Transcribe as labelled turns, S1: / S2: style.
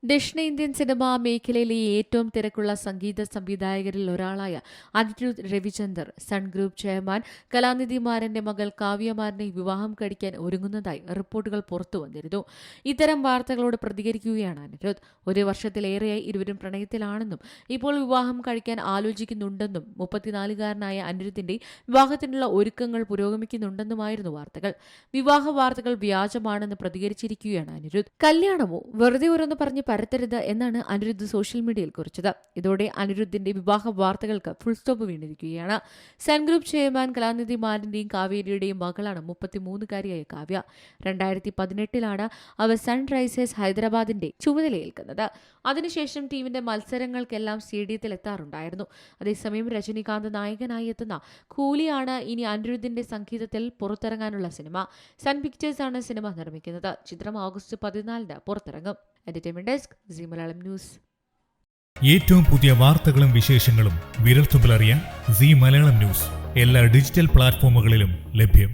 S1: ദക്ഷിണേന്ത്യൻ സിനിമാ മേഖലയിലെ ഏറ്റവും തിരക്കുള്ള സംഗീത സംവിധായകരിൽ ഒരാളായ Anirudh Ravichander Sun Group chairman കലാനിധിമാരന്റെ മകൾ കാവ്യമാരനെ വിവാഹം കഴിക്കാൻ ഒരുങ്ങുന്നതായി റിപ്പോർട്ടുകൾ പുറത്തുവന്നിരുന്നു. ഇത്തരം വാർത്തകളോട് പ്രതികരിക്കുകയാണ് അനിരുദ്ധ്. ഒരു വർഷത്തിലേറെയായി ഇരുവരും പ്രണയത്തിലാണെന്നും ഇപ്പോൾ വിവാഹം കഴിക്കാൻ ആലോചിക്കുന്നുണ്ടെന്നും 34-കാരനായ അനിരുദ്ധിന്റെ വിവാഹത്തിനുള്ള ഒരുക്കങ്ങൾ പുരോഗമിക്കുന്നുണ്ടെന്നുമായിരുന്നു വാർത്തകൾ. വിവാഹ വാർത്തകൾ വ്യാജമാണെന്ന് പ്രതികരിച്ചിരിക്കുകയാണ് അനിരുദ്ധ്. കല്യാണമോ വെറുതെ ഓരോന്ന് പറഞ്ഞ് പരത്തരുത് എന്നാണ് അനിരുദ്ധ് സോഷ്യൽ മീഡിയയിൽ കുറിച്ചത്. ഇതോടെ അനിരുദ്ധിന്റെ വിവാഹ വാർത്തകൾക്ക് ഫുൾ സ്റ്റോപ്പ് വീണിരിക്കുകയാണ്. സൺ ഗ്രൂപ്പ് ചെയർമാൻ കലാനിധി മാരന്റെയും കാവേരിയുടെയും മകളാണ് 33-കാരിയായ കാവ്യ. 2018 അവർ സൺറൈസേഴ്സ് ഹൈദരാബാദിന്റെ ചുമതലയേൽക്കുന്നത്. അതിനുശേഷം ടീമിന്റെ മത്സരങ്ങൾക്കെല്ലാം സ്റ്റേഡിയത്തിൽ എത്താറുണ്ടായിരുന്നു. അതേസമയം രജനികാന്ത് നായകനായി എത്തുന്ന കൂലിയാണ് ഇനി അനിരുദ്ധിന്റെ സംഗീതത്തിൽ പുറത്തിറങ്ങാനുള്ള സിനിമ. സൺ പിക്ചേഴ്സാണ് സിനിമ നിർമ്മിക്കുന്നത്. ചിത്രം ഓഗസ്റ്റ് 14 പുറത്തിറങ്ങും. Entertainment desk, Zee Malayalam news.
S2: ഏറ്റവും പുതിയ വാർത്തകളും വിശേഷങ്ങളും വിരൽത്തുമ്പിലറിയാൻ സീ മലയാളം ന്യൂസ് എല്ലാ ഡിജിറ്റൽ പ്ലാറ്റ്ഫോമുകളിലും ലഭ്യം.